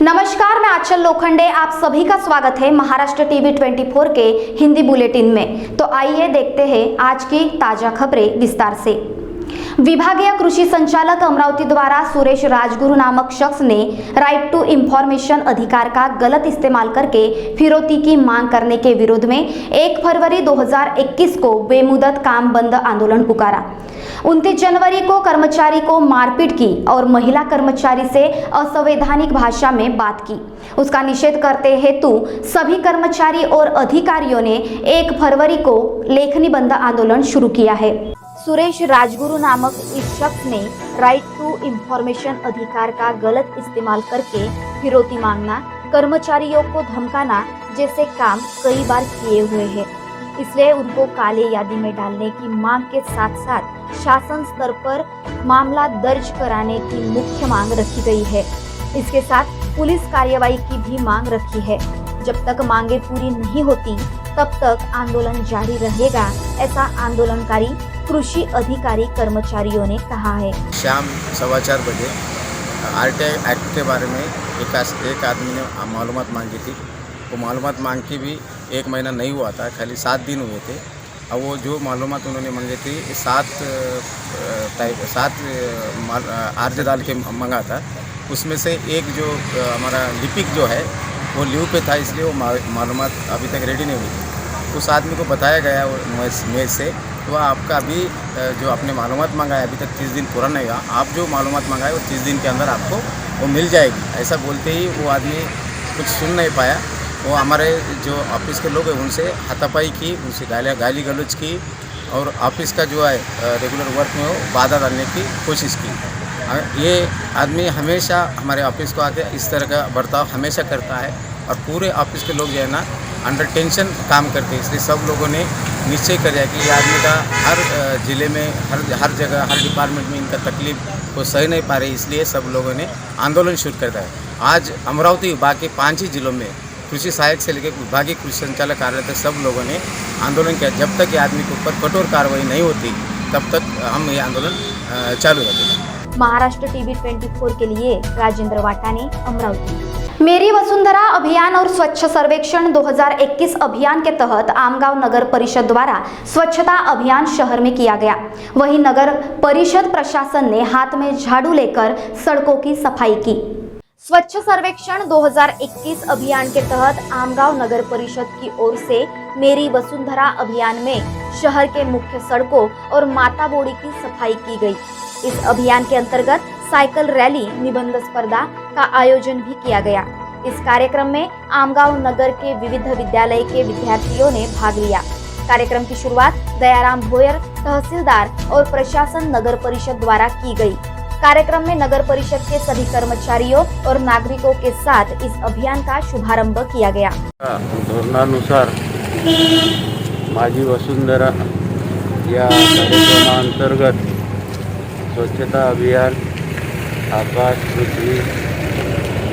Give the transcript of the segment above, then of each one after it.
नमस्कार, मैं आंचल लोखंडे, आप सभी का स्वागत है महाराष्ट्र टीवी 24 के हिंदी बुलेटिन में। तो आइए देखते हैं आज की ताजा खबरें विस्तार से। विभागीय कृषि संचालक अमरावती द्वारा सुरेश राजगुरु नामक शख्स ने राइट टू इंफॉर्मेशन अधिकार का गलत इस्तेमाल करके फिरौती की मांग करने के विरोध में 1 फरवरी 2021 को बेमुदत काम बंद आंदोलन पुकारा। 29 जनवरी को कर्मचारी को मारपीट की और महिला कर्मचारी से असंवैधानिक भाषा में बात की। उसका निषेध करते हेतु सभी कर्मचारी और अधिकारियों ने 1 फरवरी को लेखनी बंद आंदोलन शुरू किया है। सुरेश राजगुरु नामक इस शख्स ने राइट टू इंफॉर्मेशन अधिकार का गलत इस्तेमाल करके फिरौती मांगना, कर्मचारियों को धमकाना जैसे काम कई बार किए हुए हैं। इसलिए उनको काले यादी में डालने की मांग के साथ साथ शासन स्तर पर मामला दर्ज कराने की मुख्य मांग रखी गई है। इसके साथ पुलिस कार्रवाई की भी मांग रखी है। जब तक मांगे पूरी नहीं होती तब तक आंदोलन जारी रहेगा, ऐसा आंदोलनकारी कृषि अधिकारी कर्मचारियों ने कहा है। शाम 4:15 बजे RTI एक्ट के बारे में एक आदमी ने मालूमात मांगी थी। वो मालूमात मांग के भी 1 महीना नहीं हुआ था, खाली 7 दिन हुए थे। अब वो जो मालूमात उन्होंने मांगी थी 7 आर्ज डाल के मांगा था। उसमें से एक जो हमारा लिपिक जो है वो लीव पे था, इसलिए वो मालूमात अभी तक रेडी नहीं हुई थी। उस आदमी को बताया गया मेज से तो आपका अभी जो आपने मालूमात मांगा है अभी तक 30 दिन पूरा नहीं हुआ, आप जो मालूमात मांगा है वो 30 दिन के अंदर आपको वो मिल जाएगी। ऐसा बोलते ही वो आदमी कुछ सुन नहीं पाया। वो हमारे जो ऑफिस के लोग हैं उनसे हाथापाई की, उनसे गाली गलौज की और ऑफिस का जो है रेगुलर वर्क में वो बाधा डालने की कोशिश की। ये आदमी हमेशा हमारे ऑफिस को आके इस तरह का बर्ताव हमेशा करता है और पूरे ऑफिस के लोग जो है ना अंडर टेंशन काम करते हैं। इसलिए सब लोगों ने निश्चय कर दिया कि ये आदमी का हर ज़िले में हर जगह हर डिपार्टमेंट में इनका तकलीफ को सह नहीं पा रही, इसलिए सब लोगों ने आंदोलन शुरू कर दिया है। आज अमरावती बाकी 5 ही जिलों में कृषि सहायक से लेकर विभागीय कृषि संचालक कार्यालय तक सब लोगों ने आंदोलन किया। जब तक ये आदमी के ऊपर कठोर कार्रवाई नहीं होती तब तक हम ये आंदोलन चालू रखेंगे। महाराष्ट्र टीवी 24 के लिए राजेंद्र वाटाने, अमरावती। मेरी वसुंधरा अभियान और स्वच्छ सर्वेक्षण 2021 अभियान के तहत आमगांव नगर परिषद द्वारा स्वच्छता अभियान शहर में किया गया। वहीं नगर परिषद प्रशासन ने हाथ में झाड़ू लेकर सड़कों की सफाई की। स्वच्छ सर्वेक्षण 2021 अभियान के तहत आमगांव नगर परिषद की ओर से मेरी वसुंधरा अभियान में शहर के मुख्य सड़कों और माता बोड़ी की सफाई की गई। इस अभियान के अंतर्गत साइकिल रैली, निबंध स्पर्धा का आयोजन भी किया गया। इस कार्यक्रम में आमगांव नगर के विविध विद्यालय के विद्यार्थियों ने भाग लिया। कार्यक्रम की शुरुआत दयाराम भोयर, तहसीलदार और प्रशासन नगर परिषद द्वारा की गई। कार्यक्रम में नगर परिषद के सभी कर्मचारियों और नागरिकों के साथ इस अभियान का शुभारंभ किया गया। धोरणानुसार माझी वसुंधरा या कार्यक्रमांतर्गत स्वच्छता अभियान, आकाश, पृथ्वी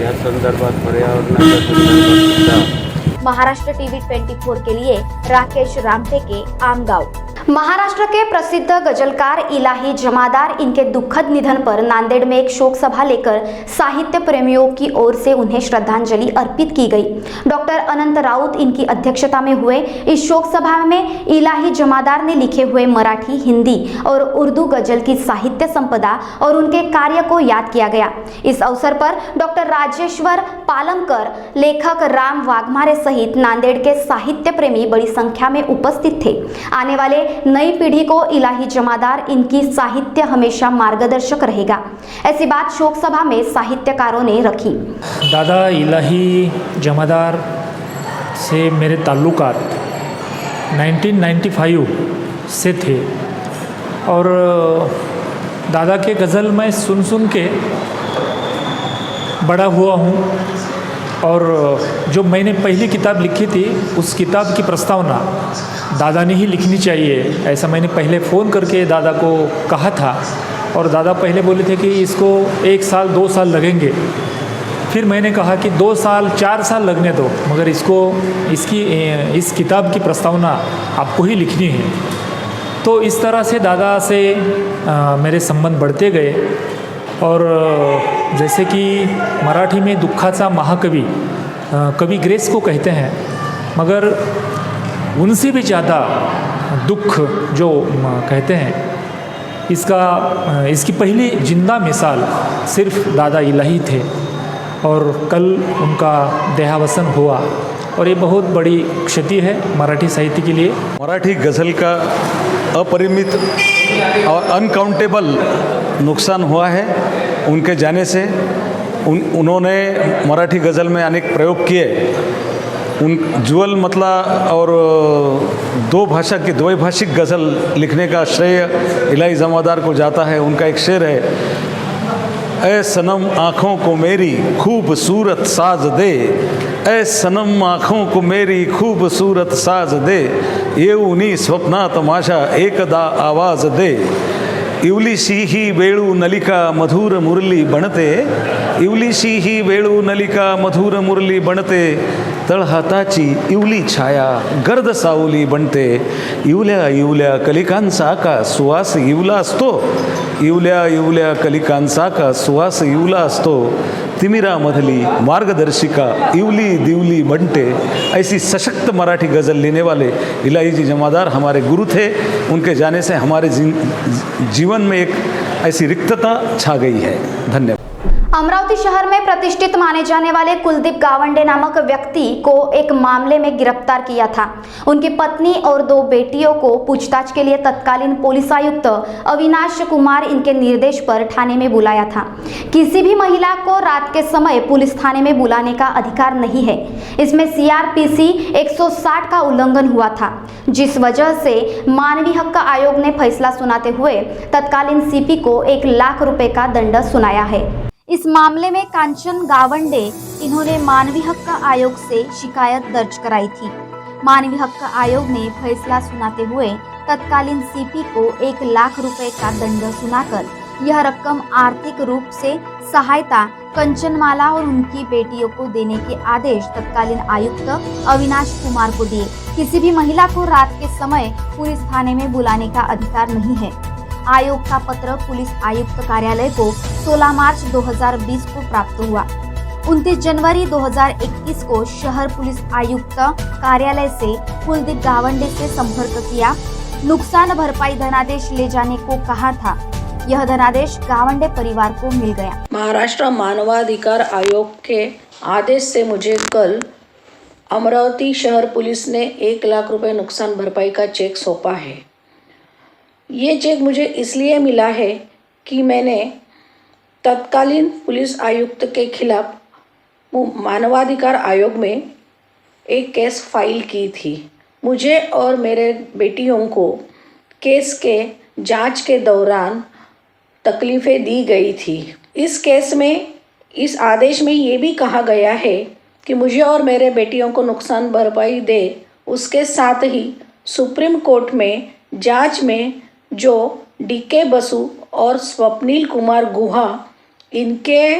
या संदर्भात पर्यावरणाच्या संदर्भात महाराष्ट्र टीवी 24 के लिए राकेश रामटेके, आमगांव। महाराष्ट्र के प्रसिद्ध गजलकार इलाही जमादार इनके दुखद निधन पर नांदेड़ में एक शोक सभा लेकर साहित्य प्रेमियों की ओर से उन्हें श्रद्धांजलि अर्पित की गई। डॉक्टर अनंत राउत इनकी अध्यक्षता में हुए इस शोक सभा में इलाही जमादार ने लिखे हुए मराठी, हिंदी और उर्दू गजल की साहित्य संपदा और उनके कार्य को याद किया गया। इस अवसर पर डॉक्टर राजेश्वर पालमकर, लेखक राम वाघमारे सहित नांदेड़ के साहित्य प्रेमी बड़ी संख्या में उपस्थित थे। आने वाले नई पीढ़ी को इलाही जमादार इनकी साहित्य हमेशा मार्गदर्शक रहेगा, ऐसी बात शोक सभा में साहित्यकारों ने रखी। दादा इलाही जमादार से मेरे ताल्लुकात 1995 से थे और दादा के गज़ल मैं सुन के बड़ा हुआ हूँ। और जो मैंने पहली किताब लिखी थी उस किताब की प्रस्तावना दादा ने ही लिखनी चाहिए, ऐसा मैंने पहले फ़ोन करके दादा को कहा था। और दादा पहले बोले थे कि इसको 1 साल 2 साल लगेंगे। फिर मैंने कहा कि 2 साल 4 साल लगने दो, मगर इस किताब की प्रस्तावना आपको ही लिखनी है। तो इस तरह से दादा से मेरे संबंध बढ़ते गए और जैसे कि मराठी में दुःखाचा महाकवी कवि ग्रेस को कहते हैं, मगर उनसे भी ज़्यादा दुख जो कहते हैं, इसकी पहली जिंदा मिसाल सिर्फ दादा इलाही थे और कल उनका देहावसन हुआ और ये बहुत बड़ी क्षति है मराठी साहित्य के लिए। मराठी गज़ल का अपरिमित और अनकाउंटेबल नुकसान हुआ है उनके जाने से। उन्होंने मराठी गज़ल में अनेक प्रयोग किए। उन ज्वल मतला और द्वैभाषिक गज़ल लिखने का श्रेय इलाही जमादार को जाता है। उनका एक शेर है, ऐ सनम आँखों को मेरी खूबसूरत साज दे, ऐ सनम आँखों को मेरी खूबसूरत साज दे, येऊनी स्वप्नात माझ्या एकदा आवाज दे, इवलीशी ही वेळू नलिका मधुर मुरली बनते, इवलीशी ही वेळू नलिका मधुर मुरली बनते, तळहाताची इवली छाया गर्द सावली बनते, इवल्या इवल्या कलिकांचा का सुवास इवला असतो, इवल्या इवल्या कलिकांचा का सुवास इवला असतो, तिमिरामधली मार्गदर्शिका इवली दिवली बनते। ऐसी सशक्त मराठी गज़ल लेने वाले इलाही जी जमादार हमारे गुरु थे। उनके जाने से हमारे जीवन में एक ऐसी रिक्तता छा गई है। धन्यवाद। अमरावती शहर में प्रतिष्ठित माने जाने वाले कुलदीप गावंडे नामक व्यक्ति को एक मामले में गिरफ्तार किया था। उनकी पत्नी और 2 बेटियों को पूछताछ के लिए तत्कालीन पुलिस आयुक्त अविनाश कुमार इनके निर्देश पर थाने में बुलाया था। किसी भी महिला को रात के समय पुलिस थाने में बुलाने का अधिकार नहीं है। इसमें CRPC 160 का उल्लंघन हुआ था, जिस वजह से मानवीय हक आयोग ने फैसला सुनाते हुए तत्कालीन CP को 1 लाख रुपए का दंड सुनाया है। इस मामले में कांचन गावंडे इन्होंने मानवीय हक आयोग से शिकायत दर्ज कराई थी। मानवीय हक आयोग ने फैसला सुनाते हुए तत्कालीन CP को 1 लाख रुपए का दंड सुनाकर यह रकम आर्थिक रूप से सहायता कंचनमाला और उनकी बेटियों को देने के आदेश तत्कालीन आयुक्त अविनाश कुमार को दिए। किसी भी महिला को रात के समय पुलिस थाने में बुलाने का अधिकार नहीं है। आयोग का पत्र पुलिस आयुक्त कार्यालय को 16 मार्च 2020 को प्राप्त हुआ। 29 जनवरी 2021 को शहर पुलिस आयुक्त कार्यालय से कुलदीप गावंडे से संपर्क किया। नुकसान भरपाई धनादेश ले जाने को कहा था। यह धनादेश गावंडे परिवार को मिल गया। महाराष्ट्र मानवाधिकार आयोग के आदेश से मुझे कल अमरावती शहर पुलिस ने 1 लाख रुपए नुकसान भरपाई का चेक सौंपा है। ये चेक मुझे इसलिए मिला है कि मैंने तत्कालीन पुलिस आयुक्त के खिलाफ मानवाधिकार आयोग में एक केस फाइल की थी। मुझे और मेरे बेटियों को केस के जांच के दौरान तकलीफ़ें दी गई थी। इस केस में इस आदेश में ये भी कहा गया है कि मुझे और मेरे बेटियों को नुकसान भरपाई दे। उसके साथ ही सुप्रीम कोर्ट में जांच में जो DK बसु और स्वप्निल कुमार गुहा इनके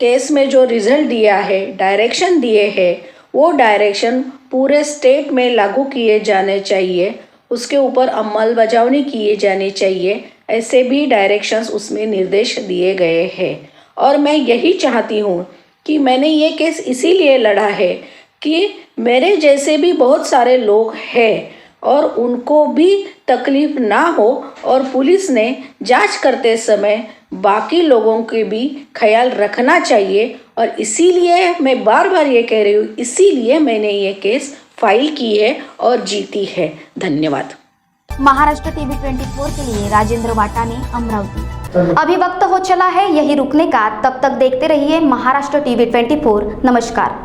केस में जो रिज़ल्ट दिया है, डायरेक्शन दिए हैं, वो डायरेक्शन पूरे स्टेट में लागू किए जाने चाहिए, उसके ऊपर अमलबजावनी किए जानी चाहिए। ऐसे भी डायरेक्शंस उसमें निर्देश दिए गए हैं। और मैं यही चाहती हूँ कि मैंने ये केस इसीलिए लड़ा है कि मेरे जैसे भी बहुत सारे लोग हैं और उनको भी तकलीफ़ ना हो और पुलिस ने जांच करते समय बाकी लोगों के भी ख्याल रखना चाहिए। और इसीलिए मैं बार बार ये कह रही हूँ, इसीलिए मैंने ये केस फाइल की है और जीती है। धन्यवाद। महाराष्ट्र टीवी 24 के लिए राजेंद्र वाटाने, अमरावती। अभी वक्त हो चला है यही रुकने का, तब तक देखते रहिए महाराष्ट्र टीवी 24। नमस्कार।